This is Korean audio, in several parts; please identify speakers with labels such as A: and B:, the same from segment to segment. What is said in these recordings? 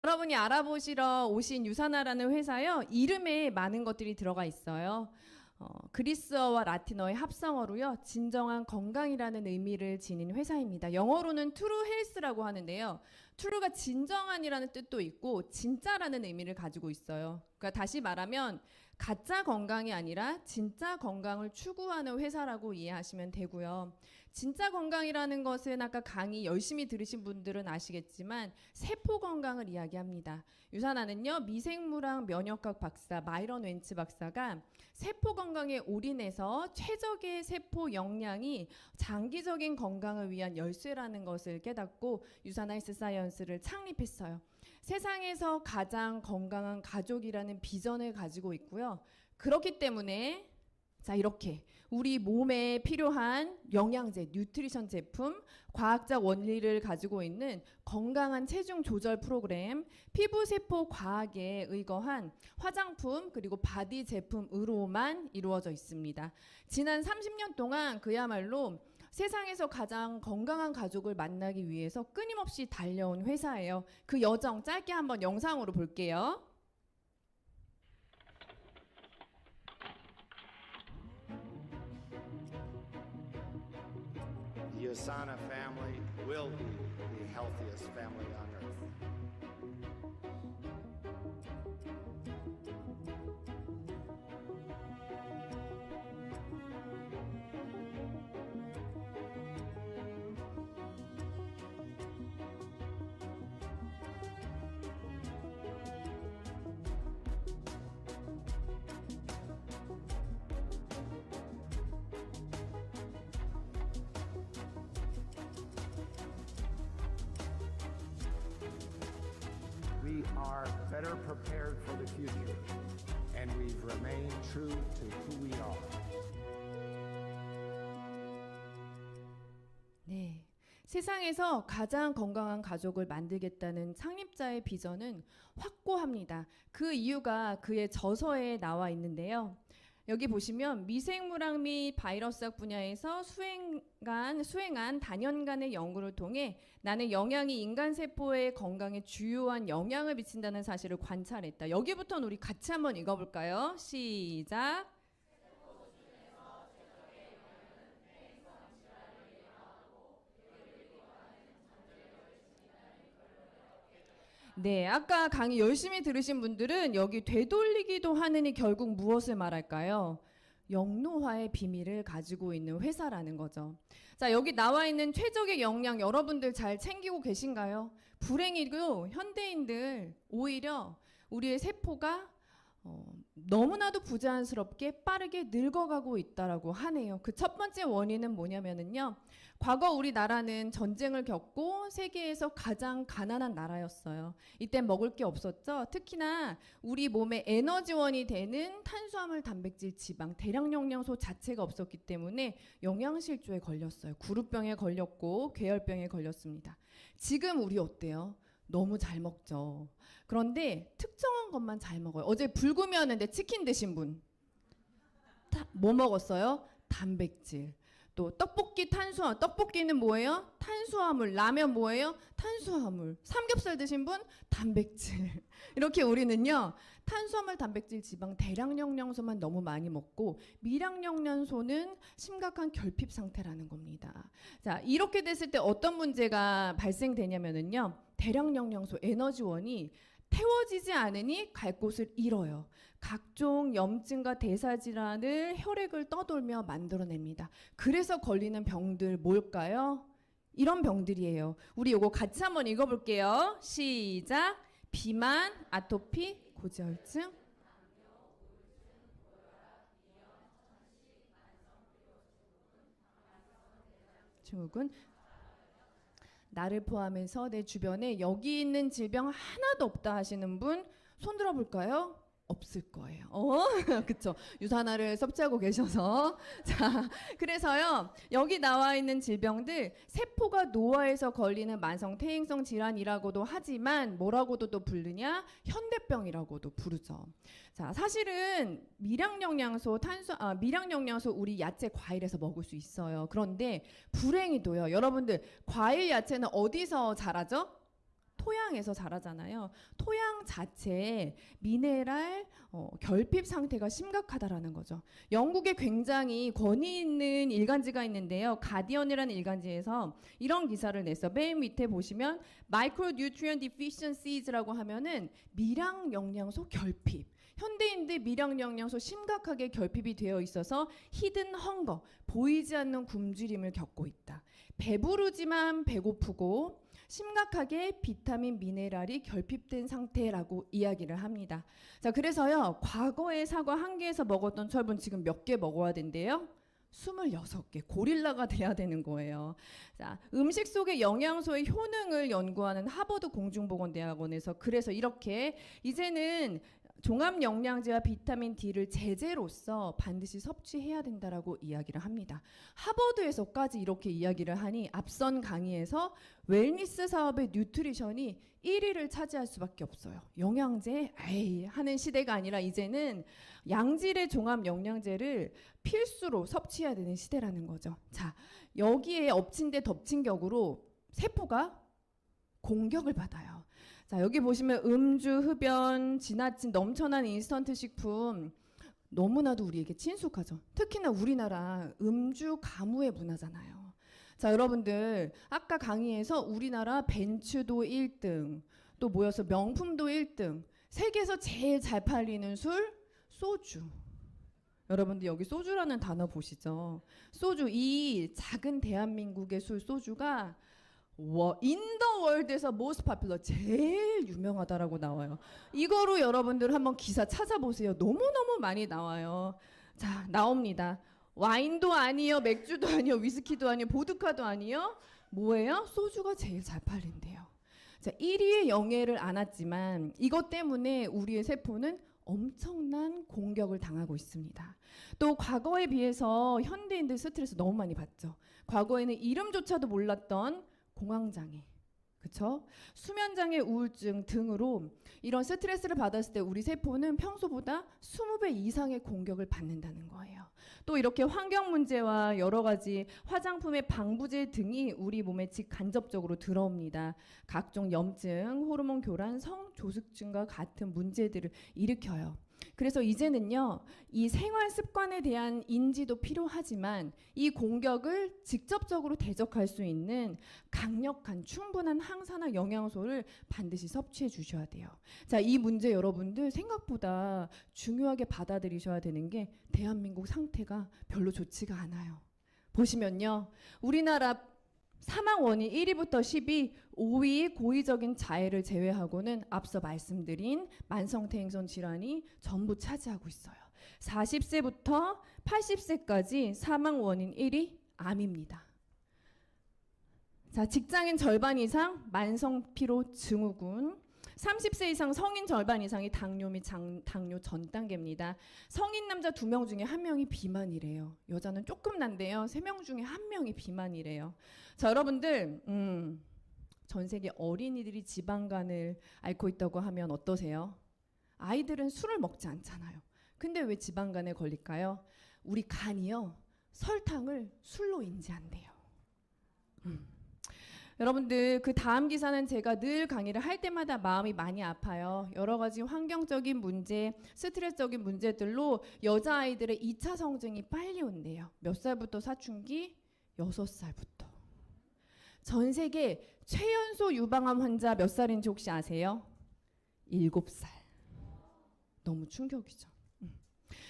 A: 여러분이 알아보시러 오신 유사나라는 회사요. 이름에 많은 것들이 들어가 있어요. 그리스어와 라틴어의 합성어로요. 진정한 건강이라는 의미를 지닌 회사입니다. 영어로는 true health라고 하는데요. true가 진정한이라는 뜻도 있고 진짜라는 의미를 가지고 있어요. 그러니까 다시 말하면 가짜 건강이 아니라 진짜 건강을 추구하는 회사라고 이해하시면 되고요. 진짜 건강이라는 것은 아까 강의 열심히 들으신 분들은 아시겠지만 세포 건강을 이야기합니다. 유사나는요. 미생물학 면역학 박사 마이런 웬츠 박사가 세포 건강에 올인해서 최적의 세포 역량이 장기적인 건강을 위한 열쇠라는 것을 깨닫고 유사나 헬스 사이언스를 창립했어요. 세상에서 가장 건강한 가족이라는 비전을 가지고 있고요. 그렇기 때문에 자, 이렇게 우리 몸에 필요한 영양제, 뉴트리션 제품, 과학적 원리를 가지고 있는 건강한 체중 조절 프로그램, 피부세포 과학에 의거한 화장품 그리고 바디 제품으로만 이루어져 있습니다. 지난 30년 동안 그야말로 세상에서 가장 건강한 가족을 만나기 위해서 끊임없이 달려온 회사예요. 그 여정 짧게 한번 영상으로 볼게요.
B: The Asana family will be the healthiest family on earth. We are better prepared for the future, and we've remained true to who we are.
A: 네. 세상에서 가장 건강한 가족을 만들겠다는 창립자의 비전은 확고합니다. 그 이유가 그의 저서에 나와 있는데요. 여기 보시면 미생물학 및 바이러스학 분야에서 수행한 단연간의 연구를 통해 나는 영양이 인간 세포의 건강에 주요한 영향을 미친다는 사실을 관찰했다. 여기부터는 우리 같이 한번 읽어볼까요? 시작. 네, 아까 강의 열심히 들으신 분들은 여기 되돌리기도 하느니 결국 무엇을 말할까요? 영노화의 비밀을 가지고 있는 회사라는 거죠. 자, 여기 나와 있는 최적의 영양 여러분들 잘 챙기고 계신가요? 불행히도 현대인들 오히려 우리의 세포가 너무나도 부자연스럽게 빠르게 늙어가고 있다라고 하네요. 그 첫 번째 원인은 뭐냐면은요. 과거 우리나라는 전쟁을 겪고 세계에서 가장 가난한 나라였어요. 이때 먹을 게 없었죠. 특히나 우리 몸의 에너지원이 되는 탄수화물, 단백질, 지방, 대량 영양소 자체가 없었기 때문에 영양실조에 걸렸어요. 구루병에 걸렸고 괴혈병에 걸렸습니다. 지금 우리 어때요? 너무 잘 먹죠. 그런데 특정한 것만 잘 먹어요. 어제 불금이었는데 치킨 드신 분. 뭐 먹었어요? 단백질. 또 떡볶이 탄수화물. 떡볶이는 뭐예요? 탄수화물. 라면 뭐예요? 탄수화물. 삼겹살 드신 분? 단백질. 이렇게 우리는요. 탄수화물, 단백질, 지방, 대량 영양소만 너무 많이 먹고 미량 영양소는 심각한 결핍 상태라는 겁니다. 자, 이렇게 됐을 때 어떤 문제가 발생되냐면은요. 대량 영양소 에너지원이 태워지지 않으니 갈 곳을 잃어요. 각종 염증과 대사질환을 혈액을 떠돌며 만들어냅니다. 그래서 걸리는 병들 뭘까요? 이런 병들이에요. 우리 이거 같이 한번 읽어볼게요. 시작. 비만, 아토피, 고지혈증. 증후군. 나를 포함해서 내 주변에 여기 있는 질병 하나도 없다 하시는 분 손 들어볼까요? 없을 거예요. 그쵸. 유산화를 섭취하고 계셔서. 자, 그래서요, 여기 나와 있는 질병들, 세포가 노화해서 걸리는 만성 퇴행성 질환이라고도 하지만, 뭐라고도 또 부르냐? 현대병이라고도 부르죠. 자, 사실은 미량 영양소, 미량 영양소 우리 야채, 과일에서 먹을 수 있어요. 그런데 불행히도요, 여러분들, 과일, 야채는 어디서 자라죠? 토양에서 자라잖아요. 토양 자체에 미네랄 결핍 상태가 심각하다라는 거죠. 영국에 굉장히 권위 있는 일간지가 있는데요. 가디언이라는 일간지에서 이런 기사를 냈어요. 맨 밑에 보시면 Micronutrient Deficiencies,라고 하면은 미량 영양소 결핍. 현대인들 미량 영양소 심각하게 결핍이 되어 있어서 히든 헝거, 보이지 않는 굶주림을 겪고 있다. 배부르지만 배고프고 심각하게 비타민, 미네랄이 결핍된 상태라고 이야기를 합니다. 자, 그래서요, 과거에 사과 한 개에서 먹었던 철분 지금 몇 개 먹어야 된대요? 26개, 고릴라가 돼야 되는 거예요. 자, 음식 속의 영양소의 효능을 연구하는 하버드 공중보건대학원에서 그래서 이렇게 이제는 종합 영양제와 비타민 D를 제재로서 반드시 섭취해야 된다라고 이야기를 합니다. 하버드에서까지 이렇게 이야기를 하니 앞선 강의에서 웰니스 사업의 뉴트리션이 1위를 차지할 수밖에 없어요. 영양제 에이 하는 시대가 아니라 이제는 양질의 종합 영양제를 필수로 섭취해야 되는 시대라는 거죠. 자, 여기에 엎친 데 덮친 격으로 세포가 공격을 받아요. 자, 여기 보시면 음주, 흡연, 지나친 넘쳐난 인스턴트 식품 너무나도 우리에게 친숙하죠. 특히나 우리나라 음주 가무의 문화잖아요. 자, 여러분들 아까 강의에서 우리나라 벤츠도 1등, 또 모여서 명품도 1등, 세계에서 제일 잘 팔리는 술, 소주. 여러분들 여기 소주라는 단어 보시죠. 소주, 이 작은 대한민국의 술 소주가 인더 월드에서 most popular, 제일 유명하다라고 나와요. 이거로 여러분들 한번 기사 찾아보세요. 너무너무 많이 나와요. 자, 나옵니다. 와인도 아니요, 맥주도 아니요, 위스키도 아니요, 보드카도 아니요. 뭐예요? 소주가 제일 잘 팔린대요. 자, 1위의 영예를 안았지만 이것 때문에 우리의 세포는 엄청난 공격을 당하고 있습니다. 또 과거에 비해서 현대인들 스트레스 너무 많이 받죠. 과거에는 이름조차도 몰랐던 공황장애, 그쵸? 수면장애, 우울증 등으로 이런 스트레스를 받았을 때 우리 세포는 평소보다 20배 이상의 공격을 받는다는 거예요. 또 이렇게 환경 문제와 여러 가지 화장품의 방부제 등이 우리 몸에 직간접적으로 들어옵니다. 각종 염증, 호르몬 교란, 성조숙증과 같은 문제들을 일으켜요. 그래서 이제는요, 이 생활 습관에 대한 인지도 필요하지만 이 공격을 직접적으로 대적할 수 있는 강력한 충분한 항산화 영양소를 반드시 섭취해 주셔야 돼요. 자, 이 문제 여러분들 생각보다 중요하게 받아들이셔야 되는 게 대한민국 상태가 별로 좋지가 않아요. 보시면요, 우리나라 사망 원인 1위부터 10위, 5위 고의적인 자해를 제외하고는 앞서 말씀드린 만성퇴행성 질환이 전부 차지하고 있어요. 40세부터 80세까지 사망 원인 1위, 암입니다. 자, 직장인 절반 이상 만성피로 증후군, 30세 이상 성인 절반 이상이 당뇨 및 당뇨 전 단계입니다. 성인 남자 2명 중에 1명이 비만이래요. 여자는 조금 난데요. 3명 중에 1명이 비만이래요. 자, 여러분들 전 세계 어린이들이 지방간을 앓고 있다고 하면 어떠세요? 아이들은 술을 먹지 않잖아요. 근데 왜 지방간에 걸릴까요? 우리 간이요, 설탕을 술로 인지한대요. 여러분들 그 다음 기사는 제가 늘 강의를 할 때마다 마음이 많이 아파요. 여러 가지 환경적인 문제, 스트레스적인 문제들로 여자아이들의 2차 성징이 빨리 온대요. 몇 살부터 사춘기? 6살부터. 전 세계 최연소 유방암 환자 몇 살인지 혹시 아세요? 7살. 너무 충격이죠.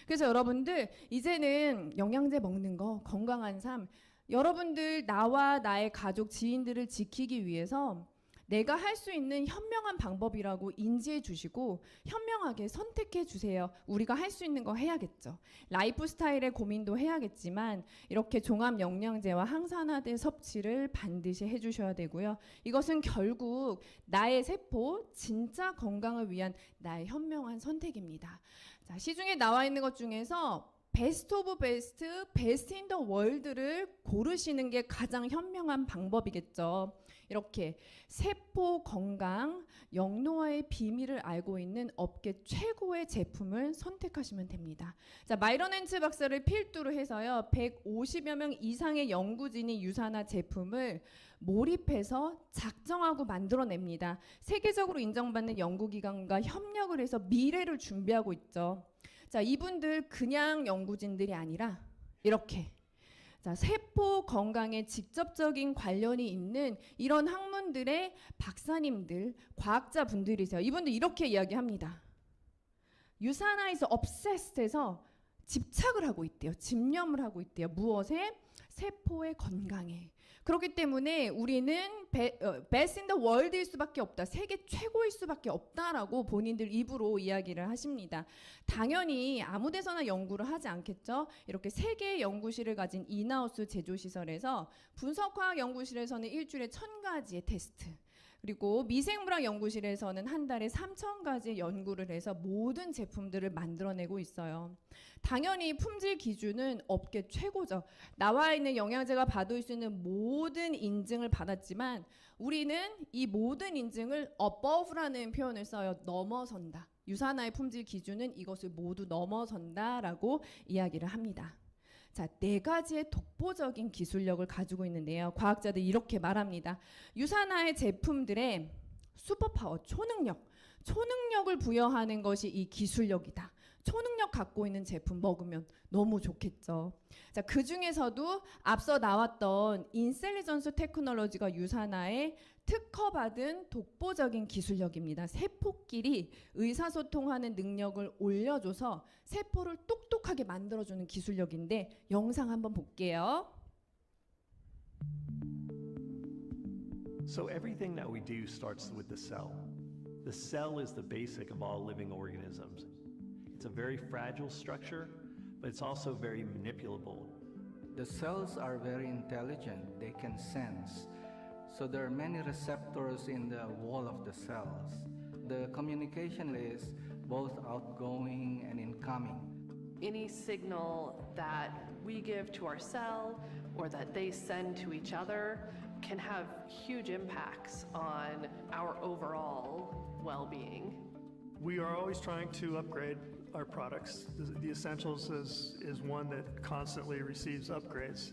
A: 그래서 여러분들 이제는 영양제 먹는 거, 건강한 삶, 여러분들 나와 나의 가족, 지인들을 지키기 위해서 내가 할 수 있는 현명한 방법이라고 인지해 주시고 현명하게 선택해 주세요. 우리가 할 수 있는 거 해야겠죠. 라이프 스타일의 고민도 해야겠지만 이렇게 종합 영양제와 항산화제 섭취를 반드시 해 주셔야 되고요. 이것은 결국 나의 세포, 진짜 건강을 위한 나의 현명한 선택입니다. 자, 시중에 나와 있는 것 중에서 베스트 오브 베스트, 베스트 인 더 월드를 고르시는 게 가장 현명한 방법이겠죠. 이렇게 세포 건강, 영노화의 비밀을 알고 있는 업계 최고의 제품을 선택하시면 됩니다. 자, 마이런 헨츠 박사를 필두로 해서요, 150여 명 이상의 연구진이 유산화 제품을 몰입해서 작정하고 만들어냅니다. 세계적으로 인정받는 연구기관과 협력을 해서 미래를 준비하고 있죠. 자, 이분들 그냥 연구진들이 아니라 이렇게 자, 세포 건강에 직접적인 관련이 있는 이런 학문들의 박사님들, 과학자분들이세요. 이분들 이렇게 이야기합니다. 유산화에서 obsessed해서 집착을 하고 있대요. 집념을 하고 있대요. 무엇에? 세포의 건강에. 그렇기 때문에 우리는 best in the world일 수밖에 없다. 세계 최고일 수밖에 없다라고 본인들 입으로 이야기를 하십니다. 당연히 아무 데서나 연구를 하지 않겠죠. 이렇게 세계의 연구실을 가진 인하우스 제조시설에서 분석화학 연구실에서는 일주일에 1000가지의 테스트, 그리고 미생물학 연구실에서는 한 달에 3000가지의 연구를 해서 모든 제품들을 만들어내고 있어요. 당연히 품질 기준은 업계 최고죠. 나와 있는 영양제가 받을 수 있는 모든 인증을 받았지만 우리는 이 모든 인증을 above라는 표현을 써요. 넘어선다. 유산화의 품질 기준은 이것을 모두 넘어선다라고 이야기를 합니다. 자, 4가지의 독보적인 기술력을 가지고 있는데요. 과학자들이 이렇게 말합니다. 유산화의 제품들의 슈퍼파워, 초능력을 부여하는 것이 이 기술력이다. 초능력 갖고 있는 제품 먹으면 너무 좋겠죠. 자, 그 중에서도 앞서 나왔던 인셀리전스 테크놀로지가 유산화에 특허받은 독보적인 기술력입니다. 세포끼리 의사소통하는 능력을 올려줘서 세포를 똑똑하게 만들어주는 기술력인데 영상 한번 볼게요.
C: So everything that we do starts with the cell. The cell is the basic of all living organisms. It's a very fragile structure, but it's also very manipulable.
D: The cells are very intelligent. They can sense. So there are many receptors in the wall of the cells. The communication is both outgoing and incoming.
E: Any signal that we give to our cell or that they send to each other can have huge impacts on our overall well-being.
F: We are always trying to upgrade our products. The Essentials is one that constantly receives upgrades.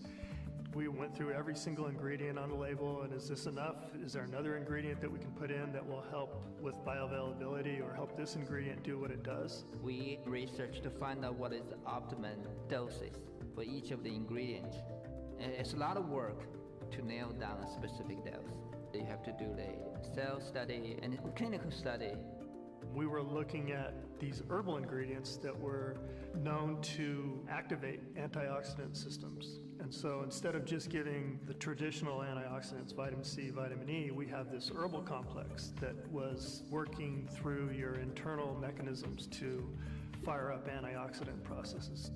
F: We went through every single ingredient on the label, and is this enough? Is there another ingredient that we can put in that will help with bioavailability or help this ingredient do what it does?
G: We research to find out what is the optimum doses for each of the ingredients. And it's a lot of work to nail down a specific dose. You have to do the cell study and clinical study.
F: We were looking at these herbal ingredients that were known to activate antioxidant systems. And so instead of just giving the traditional antioxidants, vitamin C, vitamin E, we have this herbal complex that was working through your internal mechanisms to fire up antioxidant processes.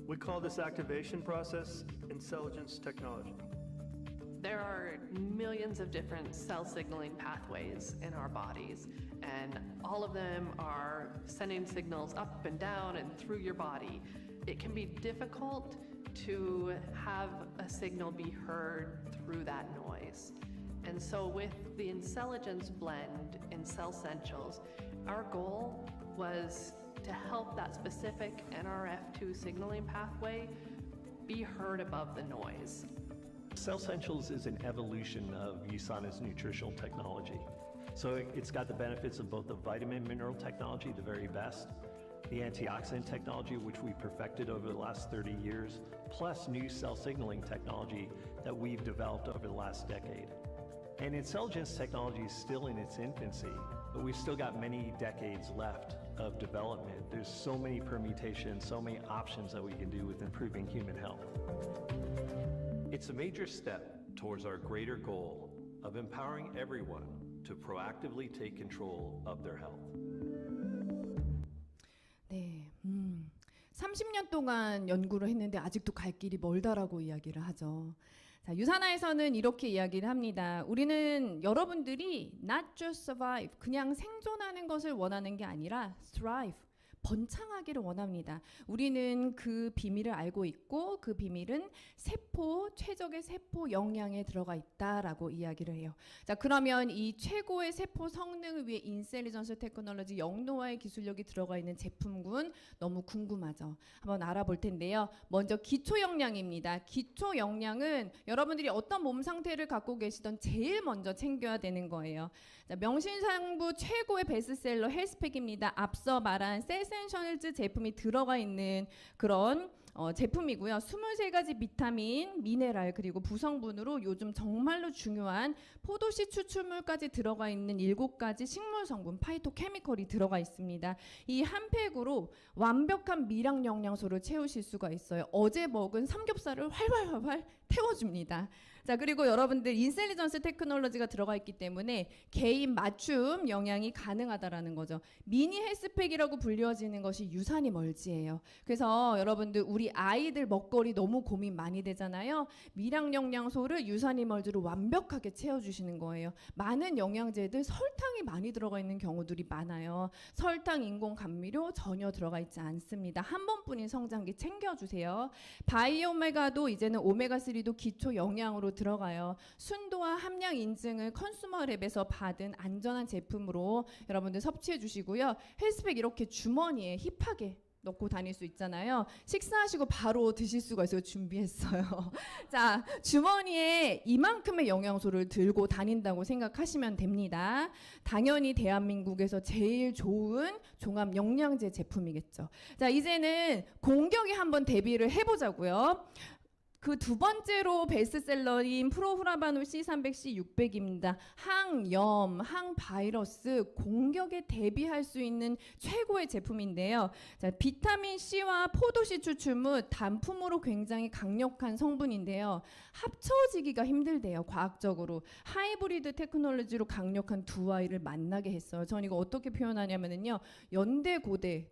F: We call this activation process intelligence technology.
E: There are millions of different cell signaling pathways in our bodies, and all of them are sending signals up and down and through your body. It can be difficult to have a signal be heard through that noise. And so with the Intelligence blend in Cellsentials, our goal was to help that specific NRF2 signaling pathway be heard above the noise.
C: Cellsentials is an evolution of USANA's nutritional technology. So it's got the benefits of both the vitamin mineral technology, the very best, the antioxidant technology, which we perfected over the last 30 years, plus new cell signaling technology that we've developed over the last decade. And Intelligence technology is still in its infancy, but we've still got many decades left of development. There's so many permutations, so many options that we can do with improving human health. It's a major step towards our greater goal of empowering everyone to proactively take control of their health.
A: 네, 30년 동안 연구를 했는데 아직도 갈 길이 멀다라고 이야기를 하죠. 자, 유산화에서는 이렇게 이야기를 합니다. 우리는 여러분들이 not just survive, 그냥 생존하는 것을 원하는 게 아니라 thrive, 번창하기를 원합니다. 우리는 그 비밀을 알고 있고 그 비밀은 최적의 세포 영양에 들어가 있다라고 이야기를 해요. 자, 그러면 이 최고의 세포 성능을 위해 인셀리전스 테크놀로지 영노화의 기술력이 들어가 있는 제품군 너무 궁금하죠. 한번 알아볼 텐데요. 먼저 기초 영양입니다. 기초 영양은 여러분들이 어떤 몸 상태를 갖고 계시던 제일 먼저 챙겨야 되는 거예요. 자, 명신상부 최고의 베스트셀러 헬스팩입니다. 앞서 말한 세센셜즈 제품이 들어가 있는 그런 제품이고요. 23가지 비타민, 미네랄 그리고 부성분으로 요즘 정말로 중요한 포도씨 추출물까지 들어가 있는 7가지 식물 성분 파이토케미컬이 들어가 있습니다. 이 한 팩으로 완벽한 미량 영양소를 채우실 수가 있어요. 어제 먹은 삼겹살을 활활 태워줍니다. 자, 그리고 여러분들 인셀리전스 테크놀로지가 들어가 있기 때문에 개인 맞춤 영양이 가능하다라는 거죠. 미니 헬스팩이라고 불려지는 것이 유산이 멀지예요. 그래서 여러분들 우리 아이들 먹거리 너무 고민 많이 되잖아요. 미량 영양소를 유산이 멀지로 완벽하게 채워주시는 거예요. 많은 영양제들 설탕이 많이 들어가 있는 경우들이 많아요. 설탕, 인공 감미료 전혀 들어가 있지 않습니다. 한 번뿐인 성장기 챙겨주세요. 바이오메가도 이제는 오메가3도 기초 영양으로 들어가요. 순도와 함량 인증을 컨슈머랩에서 받은 안전한 제품으로 여러분들 섭취해 주시고요. 헬스팩 이렇게 주머니에 힙하게 넣고 다닐 수 있잖아요. 식사하시고 바로 드실 수가 있어요. 준비했어요. 자, 주머니에 이만큼의 영양소를 들고 다닌다고 생각하시면 됩니다. 당연히 대한민국에서 제일 좋은 종합 영양제 제품이겠죠. 자, 이제는 공격에 한번 대비를 해보자고요. 그 두 번째로 베스트셀러인 프로후라바놀 C300, C600입니다. 항염, 항바이러스 공격에 대비할 수 있는 최고의 제품인데요. 자, 비타민 C와 포도씨 추출물 단품으로 굉장히 강력한 성분인데요. 합쳐지기가 힘들대요. 과학적으로. 하이브리드 테크놀로지로 강력한 두 아이를 만나게 했어요. 전 이거 어떻게 표현하냐면요. 연대 고대.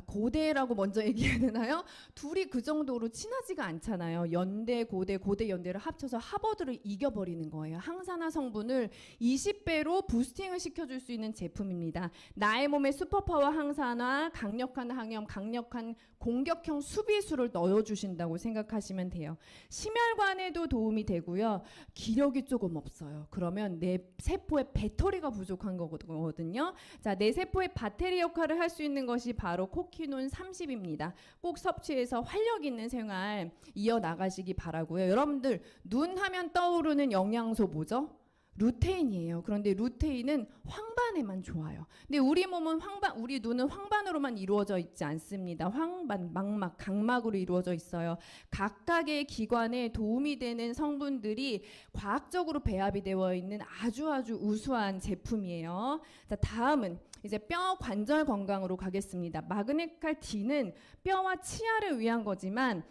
A: 고대라고 먼저 얘기해야 되나요? 둘이 그 정도로 친하지가 않잖아요. 연대, 고대, 고대, 연대를 합쳐서 하버드를 이겨버리는 거예요. 항산화 성분을 20배로 부스팅을 시켜줄 수 있는 제품입니다. 나의 몸에 슈퍼파워 항산화, 강력한 항염, 강력한 공격형 수비수를 넣어주신다고 생각하시면 돼요. 심혈관에도 도움이 되고요. 기력이 조금 없어요. 그러면 내 세포의 배터리가 부족한 거거든요. 자, 내 세포의 배터리 역할을 할 수 있는 것이 바로 코키논 30입니다. 꼭 섭취해서 활력 있는 생활 이어나가시기 바라고요. 여러분들 눈 하면 떠오르는 영양소 뭐죠? 루테인이에요. 그런데 루테인은 황반에만 좋아요. 근데 우리 몸은 우리 눈은 황반으로만 이루어져 있지 않습니다. 황반, 망막, 각막으로 이루어져 있어요. 각각의 기관에 도움이 되는 성분들이 과학적으로 배합이 되어 있는 아주 우수한 제품이에요. 자, 다음은 이제 뼈 관절 건강으로 가겠습니다. 마그네칼 D는 뼈와 치아를 위한 거지만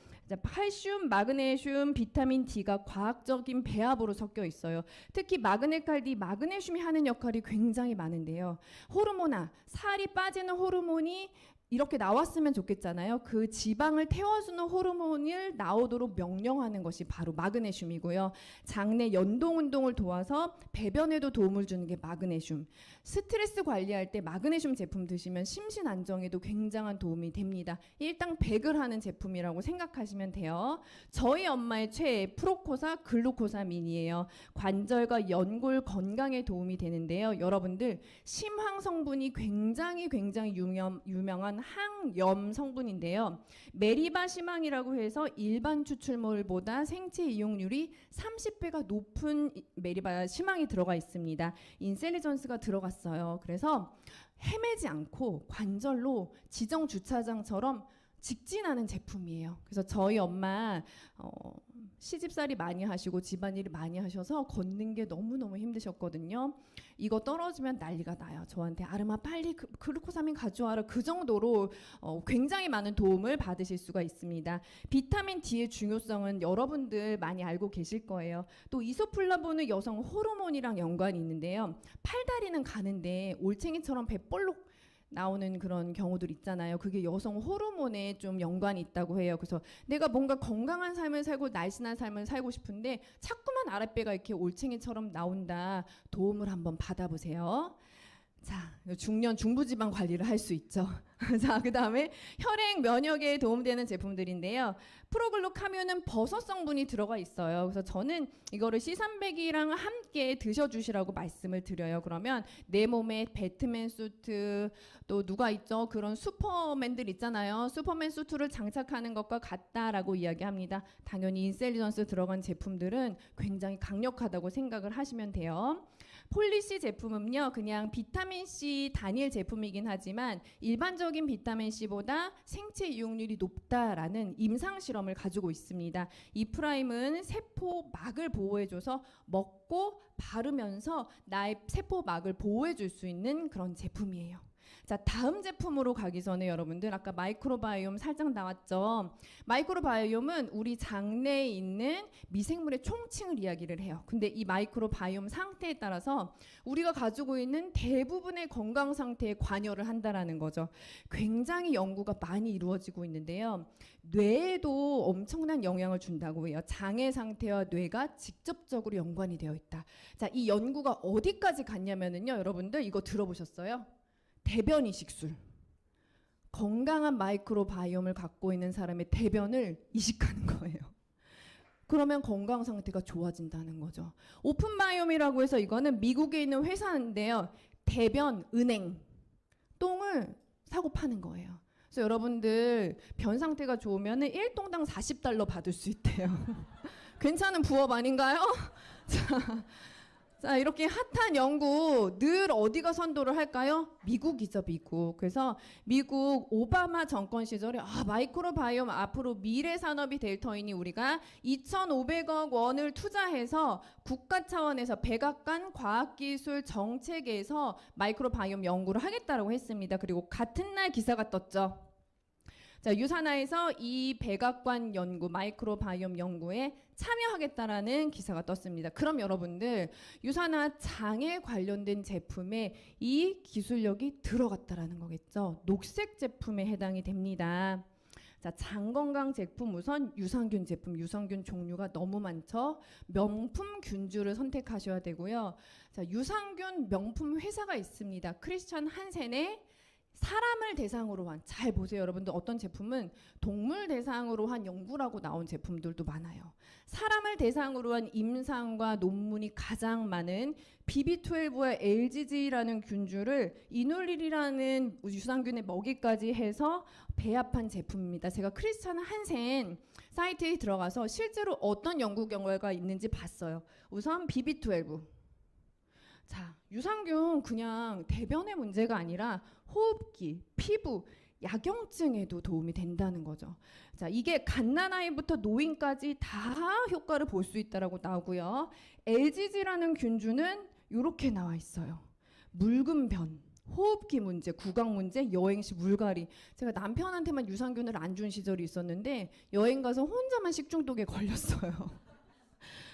A: 칼슘, 마그네슘, 비타민 D가 과학적인 배합으로 섞여 있어요. 특히 마그네칼 D, 마그네슘이 하는 역할이 굉장히 많은데요. 호르몬아, 살이 빠지는 호르몬이 이렇게 나왔으면 좋겠잖아요. 그 지방을 태워주는 호르몬을 나오도록 명령하는 것이 바로 마그네슘이고요. 장내 연동 운동을 도와서 배변에도 도움을 주는 게 마그네슘. 스트레스 관리할 때 마그네슘 제품 드시면 심신 안정에도 굉장한 도움이 됩니다. 일당 100을 하는 제품이라고 생각하시면 돼요. 저희 엄마의 최애 프로코사 글루코사민이에요. 관절과 연골 건강에 도움이 되는데요. 여러분들 심황 성분이 굉장히 유명한 항염 성분인데요. 메리바 심황이라고 해서 일반 추출물보다 생체 이용률이 30배가 높은 메리바 심황이 들어가 있습니다. 인셀리전스가 들어갔어요. 그래서 헤매지 않고 관절로 지정 주차장처럼 직진하는 제품이에요. 그래서 저희 엄마 시집살이 많이 하시고 집안일을 많이 하셔서 걷는 게 너무너무 힘드셨거든요. 이거 떨어지면 난리가 나요. 저한테 아르마 빨리 글루코사민 가져와라. 그 정도로 굉장히 많은 도움을 받으실 수가 있습니다. 비타민 D의 중요성은 여러분들 많이 알고 계실 거예요. 또 이소플라본은 여성 호르몬이랑 연관이 있는데요. 팔다리는 가는데 올챙이처럼 배볼록 나오는 그런 경우들 있잖아요. 그게 여성 호르몬에 좀 연관이 있다고 해요. 그래서 내가 뭔가 건강한 삶을 살고 날씬한 삶을 살고 싶은데 자꾸만 아랫배가 이렇게 올챙이처럼 나온다. 도움을 한번 받아보세요. 자, 중년 중부지방 관리를 할 수 있죠. 자, 그 다음에 혈액 면역에 도움되는 제품들인데요. 프로글루카민은 버섯 성분이 들어가 있어요. 그래서 저는 이거를 C300이랑 함께 드셔주시라고 말씀을 드려요. 그러면 내 몸에 배트맨 수트, 또 누가 있죠? 그런 슈퍼맨들 있잖아요. 슈퍼맨 수트를 장착하는 것과 같다라고 이야기합니다. 당연히 인셀리전스 들어간 제품들은 굉장히 강력하다고 생각을 하시면 돼요. 폴리시 제품은요, 그냥 비타민C 단일 제품이긴 하지만 일반적인 비타민C보다 생체 이용률이 높다라는 임상 실험을 가지고 있습니다. 이 프라임은 세포막을 보호해줘서 먹고 바르면서 나의 세포막을 보호해줄 수 있는 그런 제품이에요. 자, 다음 제품으로 가기 전에 여러분들 아까 마이크로바이옴 살짝 나왔죠. 마이크로바이옴은 우리 장내에 있는 미생물의 총칭을 이야기를 해요. 근데 이 마이크로바이옴 상태에 따라서 우리가 가지고 있는 대부분의 건강 상태에 관여를 한다라는 거죠. 굉장히 연구가 많이 이루어지고 있는데요. 뇌에도 엄청난 영향을 준다고 해요. 장의 상태와 뇌가 직접적으로 연관이 되어 있다. 자, 이 연구가 어디까지 갔냐면은요, 여러분들 이거 들어보셨어요? 대변 이식술. 건강한 마이크로바이옴을 갖고 있는 사람의 대변을 이식하는 거예요. 그러면 건강 상태가 좋아진다는 거죠. 오픈바이옴이라고 해서 이거는 미국에 있는 회사인데요. 대변 은행 똥을 사고 파는 거예요. 그래서 여러분들 변 상태가 좋으면 1똥당 $40 받을 수 있대요. 괜찮은 부업 아닌가요? 자, 이렇게 핫한 연구 늘 어디가 선도를 할까요? 미국이죠, 미국. 그래서 미국 오바마 정권 시절에 마이크로바이옴 앞으로 미래 산업이 될 터이니 우리가 2,500억 원을 투자해서 국가 차원에서 백악관 과학기술 정책에서 마이크로바이옴 연구를 하겠다라고 했습니다. 그리고 같은 날 기사가 떴죠. 자, 유산화에서 이 백악관 연구, 마이크로바이옴 연구에 참여하겠다라는 기사가 떴습니다. 그럼 여러분들 유산화 장에 관련된 제품에 이 기술력이 들어갔다라는 거겠죠. 녹색 제품에 해당이 됩니다. 자, 장 건강 제품 우선 유산균 제품, 유산균 종류가 너무 많죠. 명품 균주를 선택하셔야 되고요. 자, 유산균 명품 회사가 있습니다. 크리스천 한센의 사람을 대상으로 한, 잘 보세요 여러분들, 어떤 제품은 동물 대상으로 한 연구라고 나온 제품들도 많아요. 사람을 대상으로 한 임상과 논문이 가장 많은 BB12와 LGG라는 균주를 이눌릴이라는 유산균의 먹이까지 해서 배합한 제품입니다. 제가 크리스찬 한센 사이트에 들어가서 실제로 어떤 연구 결과가 있는지 봤어요. 우선 BB12. 자, 유산균 그냥 대변의 문제가 아니라 호흡기, 피부, 약용증에도 도움이 된다는 거죠. 자, 이게 갓난아이부터 노인까지 다 효과를 볼 수 있다라고 나오고요. LGG라는 균주는 이렇게 나와 있어요. 묽은 변, 호흡기 문제, 구강 문제, 여행 시 물갈이. 제가 남편한테만 유산균을 안 준 시절이 있었는데 여행 가서 혼자만 식중독에 걸렸어요.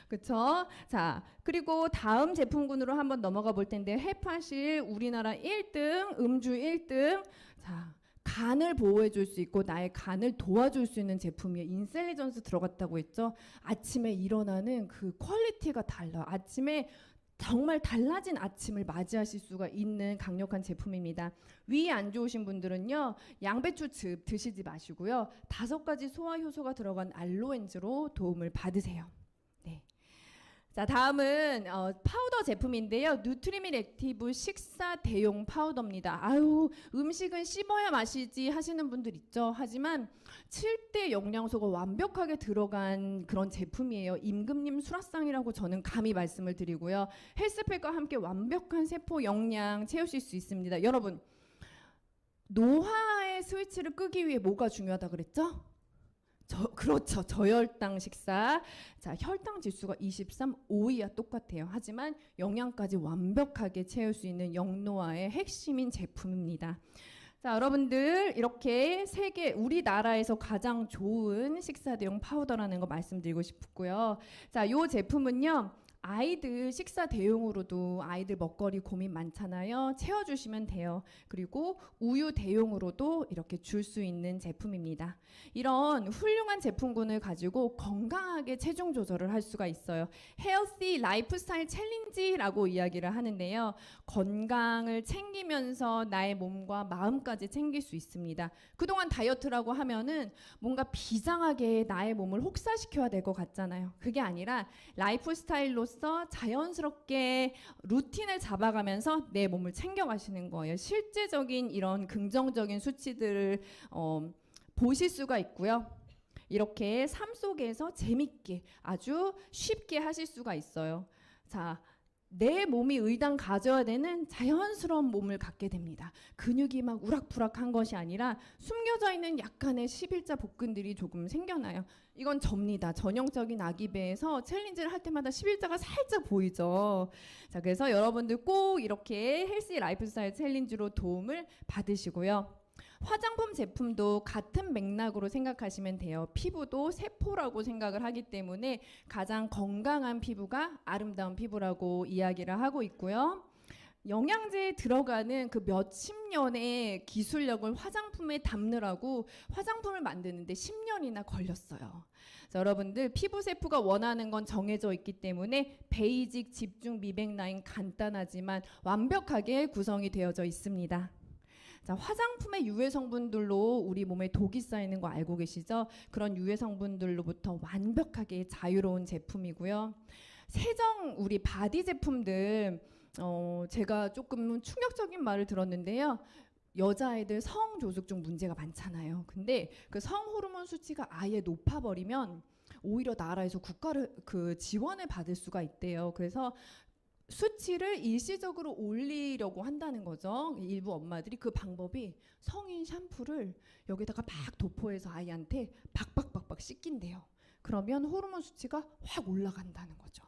A: 그쵸? 자, 그리고 다음 제품군으로 한번 넘어가 볼 텐데 헤파실 우리나라 1등, 음주 1등. 자, 간을 보호해 줄 수 있고 나의 간을 도와줄 수 있는 제품이에요. 인셀리전스 들어갔다고 했죠? 아침에 일어나는 그 퀄리티가 달라요. 아침에 정말 달라진 아침을 맞이하실 수가 있는 강력한 제품입니다. 위 안 좋으신 분들은요, 양배추즙 드시지 마시고요. 5가지 소화 효소가 들어간 알로엔즈로 도움을 받으세요. 네. 자, 다음은 파우더 제품인데요. 누트리밀 액티브 식사 대용 파우더입니다. 아유, 음식은 씹어야 맛이지 하시는 분들 있죠. 하지만 7대 영양소가 완벽하게 들어간 그런 제품이에요. 임금님 수라상이라고 저는 감히 말씀을 드리고요. 헬스팩과 함께 완벽한 세포 영양 채우실 수 있습니다. 여러분, 노화의 스위치를 끄기 위해 뭐가 중요하다 그랬죠? 그렇죠. 저혈당 식사. 자, 혈당 지수가 23, 5이야 똑같아요. 하지만 영양까지 완벽하게 채울 수 있는 영노화의 핵심인 제품입니다. 자, 여러분들 이렇게 세계 우리나라에서 가장 좋은 식사 대용 파우더라는 거 말씀드리고 싶고요. 자, 요 제품은요. 아이들 식사 대용으로도 아이들 먹거리 고민 많잖아요. 채워주시면 돼요. 그리고 우유 대용으로도 이렇게 줄 수 있는 제품입니다. 이런 훌륭한 제품군을 가지고 건강하게 체중 조절을 할 수가 있어요. Healthy Lifestyle Challenge라고 이야기를 하는데요. 건강을 챙기면서 나의 몸과 마음까지 챙길 수 있습니다. 그동안 다이어트라고 하면은 뭔가 비장하게 나의 몸을 혹사시켜야 될 것 같잖아요. 그게 아니라 라이프 스타일로서 자연스럽게 루틴을 잡아가면서 내 몸을 챙겨가시는 거예요. 실제적인 이런 긍정적인 수치들을 보실 수가 있고요. 이렇게 삶 속에서 재밌게 아주 쉽게 하실 수가 있어요. 자, 내 몸이 의당 가져야 되는 자연스러운 몸을 갖게 됩니다. 근육이 막 우락부락한 것이 아니라 숨겨져 있는 약간의 11자 복근들이 조금 생겨나요. 이건 접니다. 전형적인 아기 배에서 챌린지를 할 때마다 11자가 살짝 보이죠. 자, 그래서 여러분들 꼭 이렇게 헬시 라이프스타일 챌린지로 도움을 받으시고요. 화장품 제품도 같은 맥락으로 생각하시면 돼요. 피부도 세포라고 생각을 하기 때문에 가장 건강한 피부가 아름다운 피부라고 이야기를 하고 있고요. 영양제에 들어가는 그 몇십 년의 기술력을 화장품에 담느라고 화장품을 만드는데 10년이나 걸렸어요. 자, 여러분들 피부 세포가 원하는 건 정해져 있기 때문에 베이직 집중 미백 라인 간단하지만 완벽하게 구성이 되어져 있습니다. 자, 화장품의 유해 성분들로 우리 몸에 독이 쌓이는 거 알고 계시죠? 그런 유해 성분들로부터 완벽하게 자유로운 제품이고요. 세정 우리 바디 제품들 제가 조금 충격적인 말을 들었는데요. 여자아이들 성조숙중 문제가 많잖아요. 근데 그 성호르몬 수치가 아예 높아버리면 오히려 나라에서 국가를 지원을 받을 수가 있대요. 그래서 수치를 일시적으로 올리려고 한다는 거죠. 일부 엄마들이 그 방법이 성인 샴푸를 여기다가 막 도포해서 아이한테 박박박박 씻긴대요. 그러면 호르몬 수치가 확 올라간다는 거죠.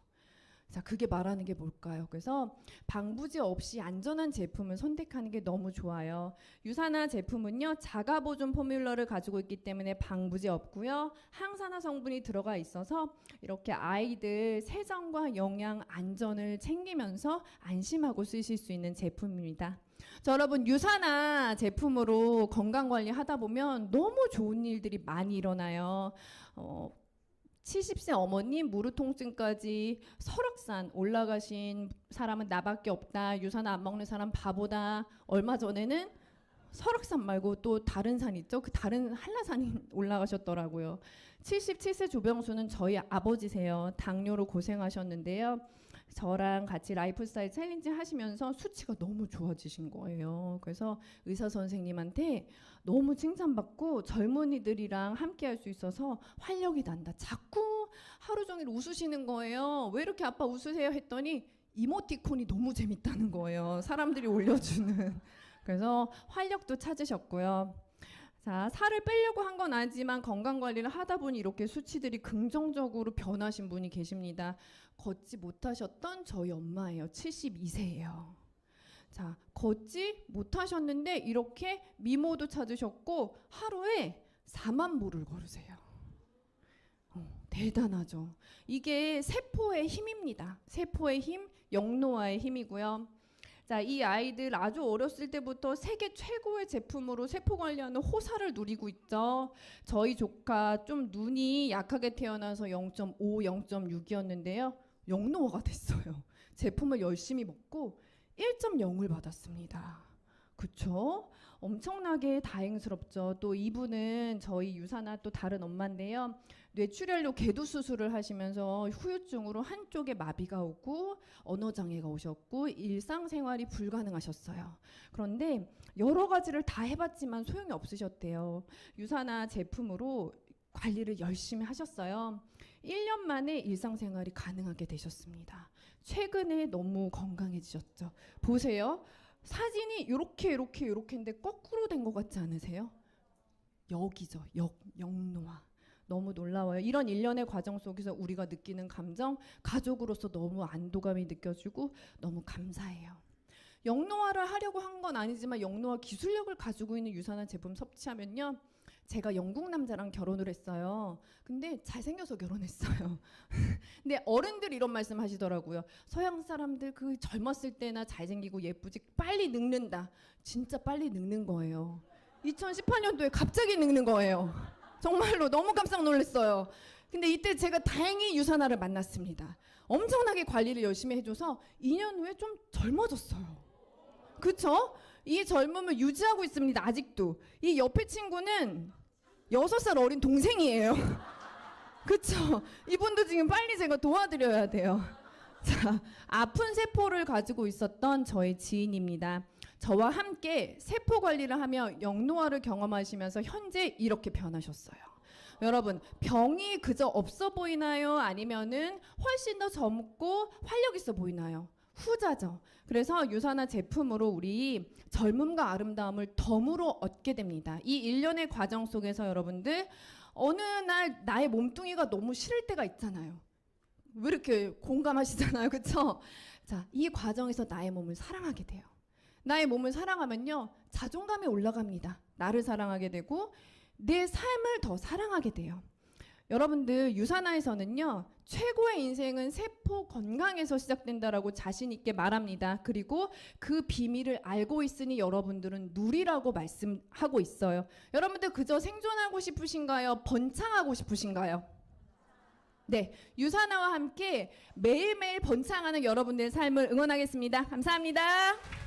A: 자, 그게 말하는 게 뭘까요? 그래서 방부제 없이 안전한 제품을 선택하는 게 너무 좋아요. 유산화 제품은요, 자가 보존 포뮬러를 가지고 있기 때문에 방부제 없고요, 항산화 성분이 들어가 있어서 이렇게 아이들 세정과 영양 안전을 챙기면서 안심하고 쓰실 수 있는 제품입니다. 자, 여러분, 유산화 제품으로 건강 관리 하다 보면 너무 좋은 일들이 많이 일어나요. 70세 어머님 무릎 통증까지 설악산 올라가신 사람은 나밖에 없다. 유산화 안 먹는 사람 바보다. 얼마 전에는 설악산 말고 또 다른 산 있죠? 그 다른 한라산이 올라가셨더라고요. 77세 조병수는 저희 아버지세요. 당뇨로 고생하셨는데요. 저랑 같이 라이프스타일 챌린지 하시면서 수치가 너무 좋아지신 거예요. 그래서 의사 선생님한테 너무 칭찬받고 젊은이들이랑 함께 할 수 있어서 활력이 난다. 자꾸 하루 종일 웃으시는 거예요. 왜 이렇게 아빠 웃으세요? 했더니 이모티콘이 너무 재밌다는 거예요. 사람들이 올려주는. 그래서 활력도 찾으셨고요. 자, 살을 빼려고 한 건 아니지만 건강관리를 하다 보니 이렇게 수치들이 긍정적으로 변하신 분이 계십니다. 걷지 못하셨던 저희 엄마예요. 72세예요. 자, 걷지 못하셨는데 이렇게 미모도 찾으셨고 하루에 4만 보를 걸으세요. 대단하죠. 이게 세포의 힘입니다. 세포의 힘, 영노화의 힘이고요. 자, 이 아이들 아주 어렸을 때부터 세계 최고의 제품으로 세포 관리하는 호사를 누리고 있죠. 저희 조카 좀 눈이 약하게 태어나서 0.5, 0.6이었는데요. 영노화가 됐어요. 제품을 열심히 먹고 1.0을 받았습니다. 그쵸? 엄청나게 다행스럽죠. 또 이분은 저희 유산화 또 다른 엄마인데요. 뇌출혈로 개두 수술을 하시면서 후유증으로 한쪽에 마비가 오고 언어장애가 오셨고 일상생활이 불가능하셨어요. 그런데 여러 가지를 다 해봤지만 소용이 없으셨대요. 유산화 제품으로 관리를 열심히 하셨어요. 1년 만에 일상생활이 가능하게 되셨습니다. 최근에 너무 건강해지셨죠. 보세요. 사진이 요렇게인데 거꾸로 된 것 같지 않으세요? 역이죠. 영노화. 너무 놀라워요. 이런 일련의 과정 속에서 우리가 느끼는 감정, 가족으로서 너무 안도감이 느껴지고 너무 감사해요. 영노화를 하려고 한 건 아니지만 영노화 기술력을 가지고 있는 유산화 제품 섭취하면요. 제가 영국 남자랑 결혼을 했어요. 근데 잘생겨서 결혼했어요. 근데 어른들 이런 말씀 하시더라고요. 서양 사람들 그 젊었을 때나 잘생기고 예쁘지 빨리 늙는다. 진짜 빨리 늙는 거예요. 2018년도에 갑자기 늙는 거예요. 정말로 너무 깜짝 놀랐어요. 근데 이때 제가 다행히 유산화를 만났습니다. 엄청나게 관리를 열심히 해줘서 2년 후에 좀 젊어졌어요. 그쵸? 이 젊음을 유지하고 있습니다. 아직도. 이 옆에 친구는 6살 어린 동생이에요. 그쵸? 이분도 지금 빨리 제가 도와드려야 돼요. 자, 아픈 세포를 가지고 있었던 저의 지인입니다. 저와 함께 세포 관리를 하며 영노화를 경험하시면서 현재 이렇게 변하셨어요. 여러분, 병이 그저 없어 보이나요? 아니면은 훨씬 더 젊고 활력 있어 보이나요? 후자죠. 그래서 유산화 제품으로 우리 젊음과 아름다움을 덤으로 얻게 됩니다. 이 일련의 과정 속에서 여러분들 어느 날 나의 몸뚱이가 너무 싫을 때가 있잖아요. 왜 이렇게 공감하시잖아요. 그렇죠? 자, 이 과정에서 나의 몸을 사랑하게 돼요. 나의 몸을 사랑하면요. 자존감이 올라갑니다. 나를 사랑하게 되고 내 삶을 더 사랑하게 돼요. 여러분들 유산화에서는요. 최고의 인생은 세포 건강에서 시작된다라고 자신 있게 말합니다. 그리고 그 비밀을 알고 있으니 여러분들은 누리라고 말씀하고 있어요. 여러분들 그저 생존하고 싶으신가요? 번창하고 싶으신가요? 네, 유산화와 함께 매일매일 번창하는 여러분들의 삶을 응원하겠습니다. 감사합니다.